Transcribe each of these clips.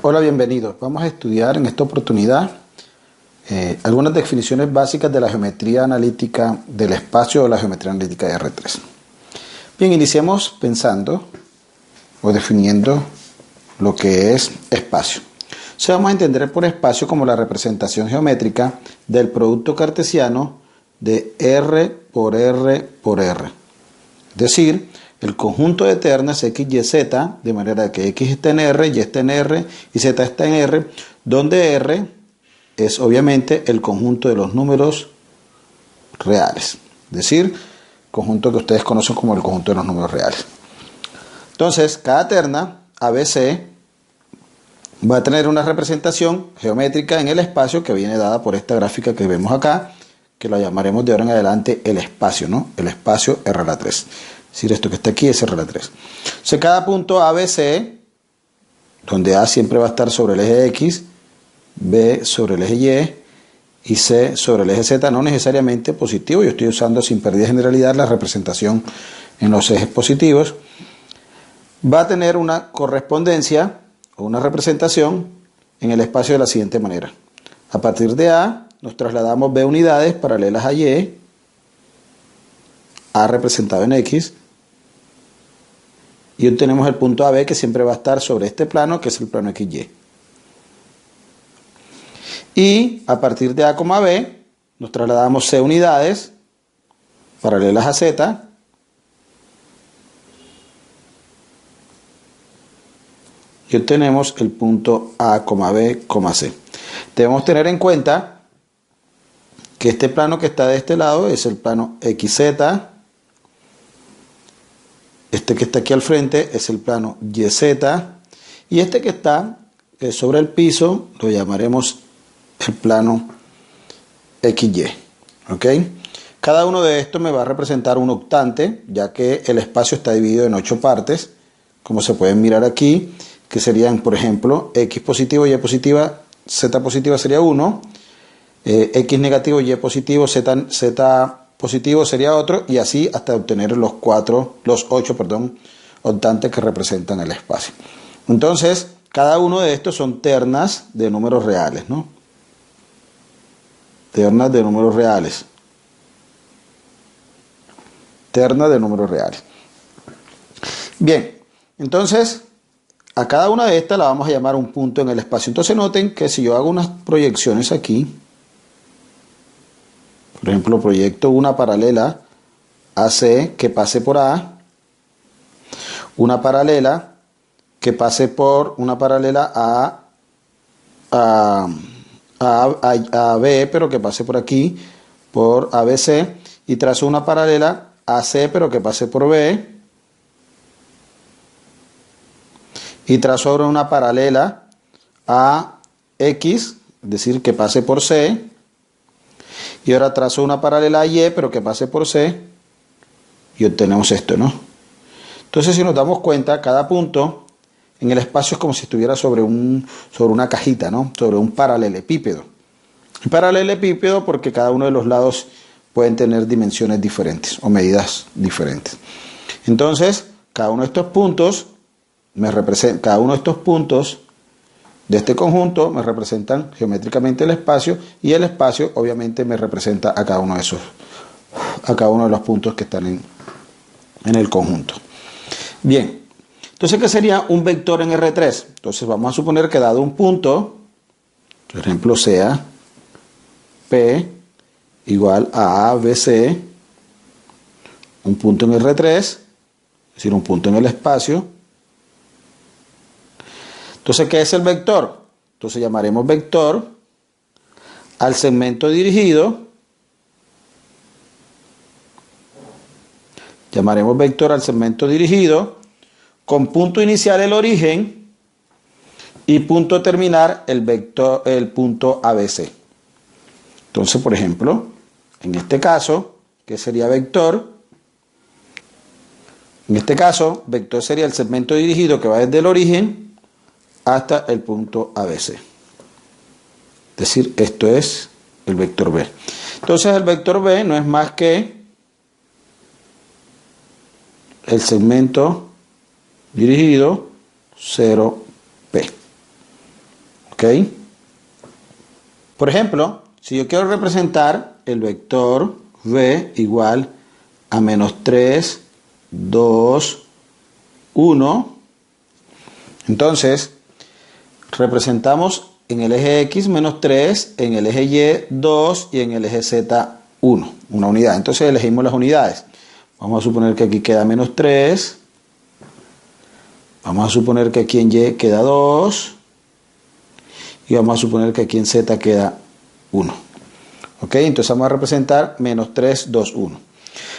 Hola, bienvenidos. Vamos a estudiar en esta oportunidad algunas definiciones básicas de la geometría analítica del espacio o la geometría analítica de R3. Bien, iniciemos pensando o definiendo lo que es espacio. O sea, vamos a entender por espacio como la representación geométrica del producto cartesiano de R por R por R. Es decir, el conjunto de ternas X, Y, Z, de manera que X está en R, Y está en R y Z está en R, donde R es obviamente el conjunto de los números reales. Es decir, conjunto que ustedes conocen como el conjunto de los números reales. Entonces, cada terna ABC va a tener una representación geométrica en el espacio que viene dada por esta gráfica que vemos acá, que la llamaremos de ahora en adelante el espacio, ¿no? El espacio R3. Es decir, esto que está aquí es R3. O sea, cada punto ABC, donde A siempre va a estar sobre el eje X, B sobre el eje Y C sobre el eje Z, no necesariamente positivo. Yo estoy usando sin pérdida de generalidad la representación en los ejes positivos. Va a tener una correspondencia o una representación en el espacio de la siguiente manera. A partir de A nos trasladamos B unidades paralelas a Y, A representado en X, y obtenemos el punto AB que siempre va a estar sobre este plano, que es el plano XY. Y a partir de A, B, nos trasladamos C unidades paralelas a Z, y obtenemos el punto A, B, C. Debemos tener en cuenta que este plano que está de este lado es el plano XZ, este que está aquí al frente es el plano YZ, y este que está sobre el piso lo llamaremos el plano XY. ¿Ok? Cada uno de estos me va a representar un octante, ya que el espacio está dividido en 8 partes, como se pueden mirar aquí, que serían, por ejemplo, X positivo, Y positiva, Z positiva sería 1, X negativo, Y positivo, Z positivo sería otro, y así hasta obtener los 8 octantes que representan el espacio. Entonces, cada uno de estos son ternas de números reales, ¿no? Ternas de números reales. Ternas de números reales. Bien, entonces a cada una de estas la vamos a llamar un punto en el espacio. Entonces noten que si yo hago unas proyecciones aquí, por ejemplo, proyecto una paralela AC que pase por A, una paralela que pase por una paralela a B, pero que pase por aquí, por ABC, y trazo una paralela AC, pero que pase por B, y trazo ahora una paralela a X, es decir, que pase por C, y ahora trazo una paralela a Y, pero que pase por C, y obtenemos esto, ¿no? Entonces, si nos damos cuenta, cada punto en el espacio es como si estuviera sobre una cajita, ¿no? Sobre un paralelepípedo. Un paralelepípedo porque cada uno de los lados pueden tener dimensiones diferentes o medidas diferentes. Entonces, cada uno de estos puntos de este conjunto me representan geométricamente el espacio, y el espacio obviamente me representa a cada uno de los puntos que están en el conjunto. Bien, entonces, ¿qué sería un vector en R3? Entonces vamos a suponer que dado un punto, por ejemplo sea P igual a ABC, un punto en R3, es decir, un punto en el espacio. Entonces, ¿qué es el vector? Entonces llamaremos vector al segmento dirigido. Llamaremos vector al segmento dirigido con punto inicial el origen y punto terminar el punto ABC. Entonces, por ejemplo, en este caso, ¿qué sería vector? En este caso, vector sería el segmento dirigido que va desde el origen hasta el punto ABC. Es decir, esto es el vector B. Entonces, el vector B no es más que el segmento dirigido 0P. ¿Ok? Por ejemplo, si yo quiero representar el vector v igual a menos 3, 2, 1, entonces representamos en el eje X menos 3, en el eje Y 2 y en el eje Z 1, una unidad. Entonces elegimos las unidades. Vamos a suponer que aquí queda menos 3. Vamos a suponer que aquí en Y queda 2. Y vamos a suponer que aquí en Z queda 1. ¿Ok? Entonces vamos a representar menos 3, 2, 1.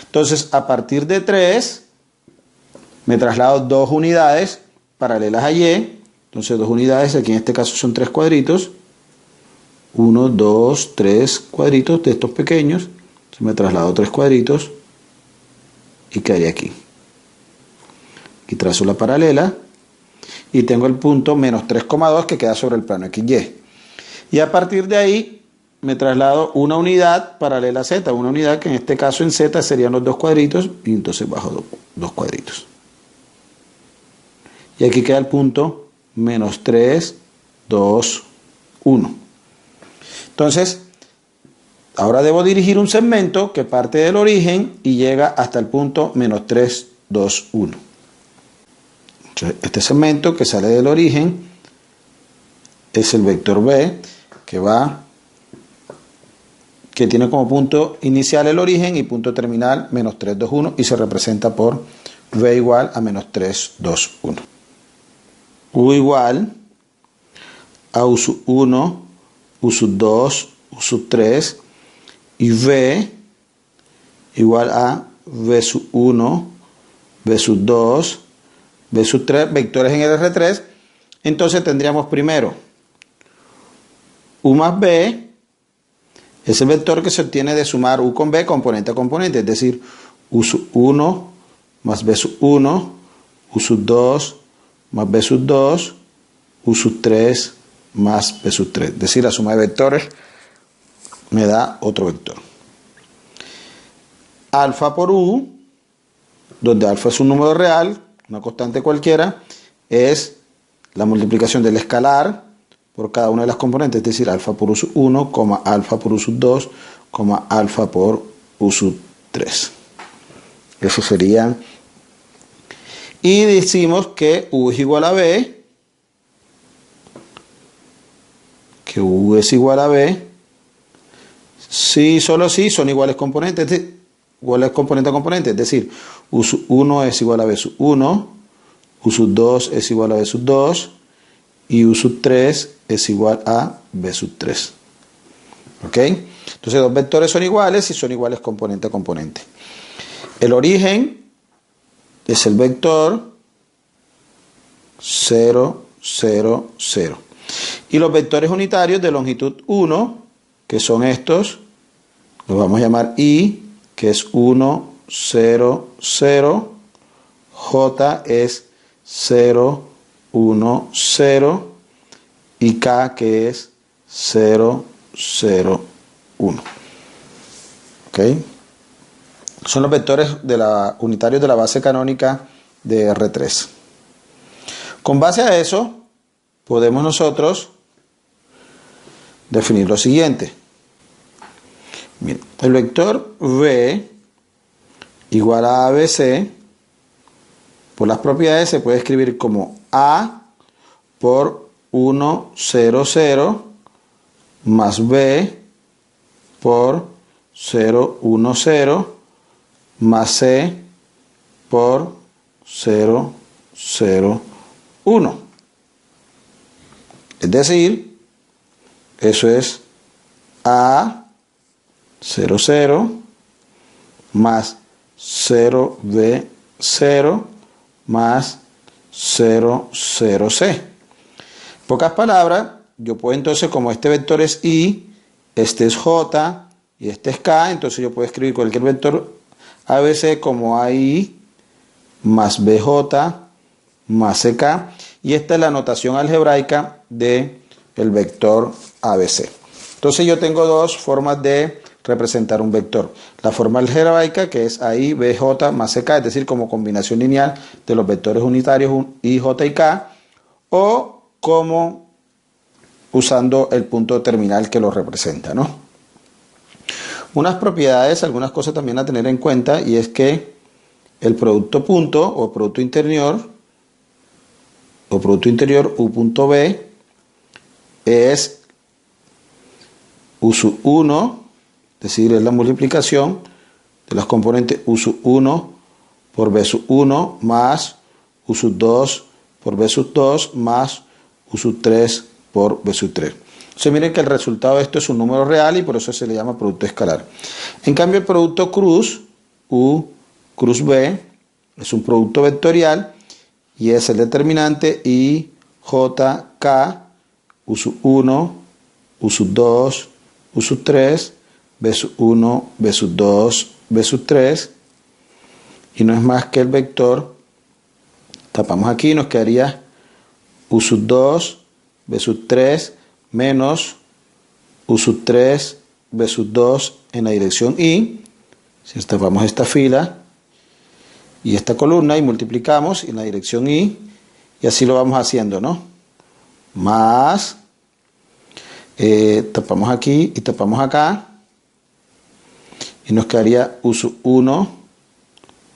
Entonces a partir de 3 me traslado 2 unidades paralelas a Y. Entonces 2 unidades, aquí en este caso son 3 cuadritos. 1, 2, 3 cuadritos de estos pequeños. Entonces me traslado 3 cuadritos y quedaría aquí. Aquí trazo la paralela y tengo el punto menos 3,2 que queda sobre el plano XY. Y a partir de ahí me traslado una unidad paralela a Z, una unidad que en este caso en Z serían los 2 cuadritos y entonces bajo 2 cuadritos. Y aquí queda el punto menos 3, 2, 1. Entonces, ahora debo dirigir un segmento que parte del origen y llega hasta el punto menos 3, 2, 1. Entonces, este segmento que sale del origen es el vector B que tiene como punto inicial el origen y punto terminal menos 3, 2, 1 y se representa por V igual a menos 3, 2, 1. U igual a U sub 1, U sub 2, U sub 3 y V igual a V sub 1, V sub 2, V sub 3, vectores en el R3. Entonces tendríamos primero U más B, es el vector que se obtiene de sumar U con B componente a componente, es decir, U sub 1 más B sub 1, U sub 2 más B sub 2, U sub 3 más B sub 3. Es decir, la suma de vectores me da otro vector. Alfa por U, donde alfa es un número real, una constante cualquiera, es la multiplicación del escalar por cada una de las componentes, es decir, alfa por U sub 1, alfa por U sub 2, alfa por U sub 3. Eso sería. Y decimos que U es igual a B, que U es igual a B, si solo si son iguales componentes, iguales componente a componente, es decir, U sub 1 es igual a B sub 1, U sub 2 es igual a B sub 2 y U sub 3 es igual a B sub 3. ¿Ok? Entonces dos vectores son iguales y son iguales componente a componente. El origen es el vector 0, 0, 0. Y los vectores unitarios de longitud 1, que son estos, los vamos a llamar I, que es 1, 0, 0. J es 0, 1, 0. Y K, que es 0, 0, 1. ¿Ok? Son los vectores unitarios de la base canónica de R3. Con base a eso, podemos nosotros definir lo siguiente. Bien, el vector V igual a ABC, por las propiedades se puede escribir como A por 1, 0, 0 más B por 0, 1, 0 más C por 0, 0, 1. Es decir, eso es A 0, 0 más 0B 0 más 0, 0, C. En pocas palabras, yo puedo entonces, como este vector es I, este es J y este es K, entonces yo puedo escribir cualquier vector ABC como AI más BJ más CK, y esta es la notación algebraica del vector ABC. Entonces yo tengo dos formas de representar un vector. La forma algebraica, que es AI, BJ más CK, es decir, como combinación lineal de los vectores unitarios I, J y K, o como usando el punto terminal que lo representa, ¿no? Unas propiedades, algunas cosas también a tener en cuenta, y es que el producto punto o producto interior U punto B es U sub 1, es decir, es la multiplicación de las componentes U sub 1 por B sub 1 más U sub 2 por B sub 2 más U sub 3 por B sub 3. Entonces miren que el resultado de esto es un número real y por eso se le llama producto escalar. En cambio el producto cruz, U cruz B, es un producto vectorial y es el determinante I, J, K, U sub 1, U sub 2, U sub 3, B sub 1, B sub 2, B sub 3, y no es más que el vector, tapamos aquí, nos quedaría U sub 2, B sub 3, menos U sub 3, B sub 2 en la dirección I. Si tapamos esta fila y esta columna y multiplicamos en la dirección I, y así lo vamos haciendo, ¿no? Más, tapamos aquí y tapamos acá, y nos quedaría U sub 1,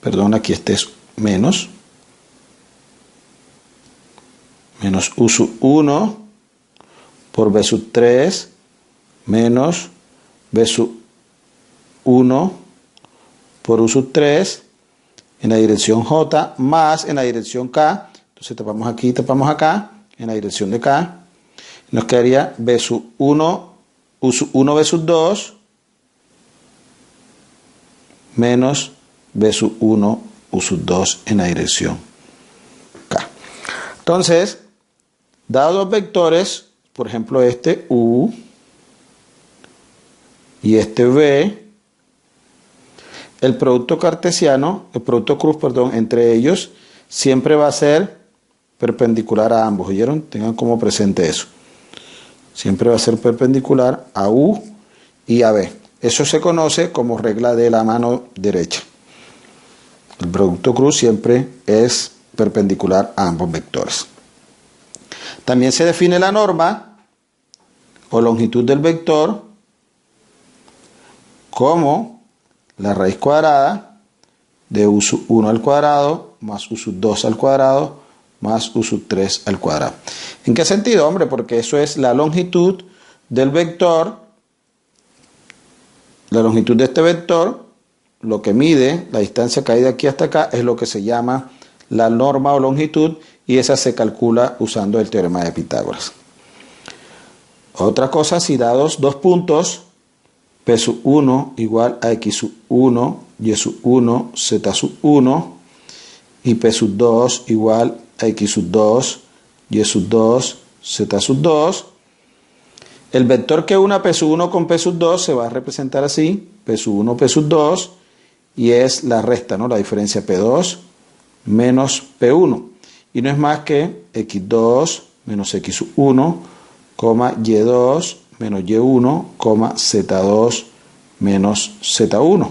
perdón, aquí este es menos U sub 1 por B sub 3 menos B sub 1 por U sub 3 en la dirección J más en la dirección K. Entonces tapamos aquí y tapamos acá en la dirección de K. Nos quedaría B sub 1, U sub 1 B sub 2 menos B sub 1 U sub 2 en la dirección K. Entonces, dados dos vectores, por ejemplo este U y este V, el producto cartesiano, el producto cruz, perdón, entre ellos siempre va a ser perpendicular a ambos. ¿Oyeron? Tengan como presente eso. Siempre va a ser perpendicular a U y a V. Eso se conoce como regla de la mano derecha. El producto cruz siempre es perpendicular a ambos vectores. También se define la norma o longitud del vector como la raíz cuadrada de U sub 1 al cuadrado más U sub 2 al cuadrado más U sub 3 al cuadrado. ¿En qué sentido, hombre? Porque eso es la longitud del vector. La longitud de este vector, lo que mide la distancia que hay de aquí hasta acá, es lo que se llama la norma o longitud, y esa se calcula usando el teorema de Pitágoras. Otra cosa, si dados dos puntos, P sub 1 igual a X sub 1, Y sub 1, Z sub 1, y P sub 2 igual a X sub 2, Y sub 2, Z sub 2, el vector que una P sub 1 con P sub 2 se va a representar así, P sub 1, P sub 2, y es la resta, ¿no? La diferencia P2 menos P1. Y no es más que X2 menos X sub 1, Y2 menos Y1, Z2 menos Z1.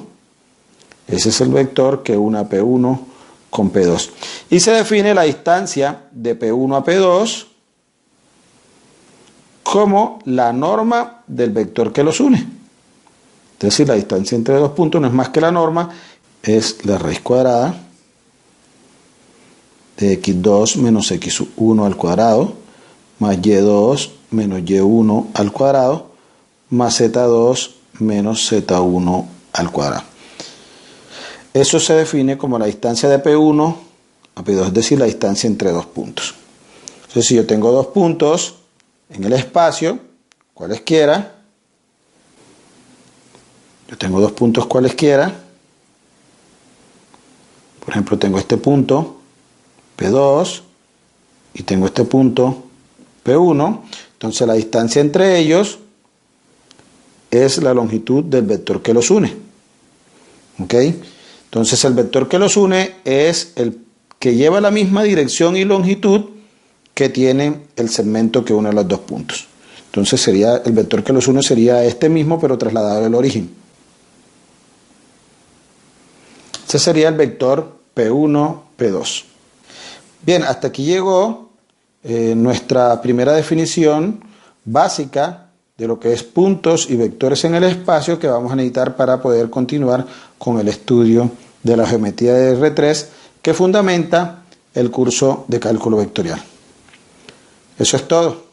Ese es el vector que une a P1 con P2. Y se define la distancia de P1 a P2 como la norma del vector que los une. Es decir, la distancia entre dos puntos no es más que la norma, es la raíz cuadrada de X2 menos X sub 1 al cuadrado, más Y2 menos Y1 al cuadrado, más Z2 menos Z1 al cuadrado. Eso se define como la distancia de P1 a P2, es decir, la distancia entre dos puntos. Entonces, si yo tengo dos puntos en el espacio, cualesquiera, yo tengo dos puntos cualesquiera, por ejemplo, tengo este punto P2 y tengo este punto P1, entonces la distancia entre ellos es la longitud del vector que los une. ¿Ok? Entonces el vector que los une es el que lleva la misma dirección y longitud que tiene el segmento que une los dos puntos. Entonces el vector que los une sería este mismo, pero trasladado del origen. Ese sería el vector P1, P2. Bien, hasta aquí llegó nuestra primera definición básica de lo que es puntos y vectores en el espacio que vamos a necesitar para poder continuar con el estudio de la geometría de R3 que fundamenta el curso de cálculo vectorial. Eso es todo.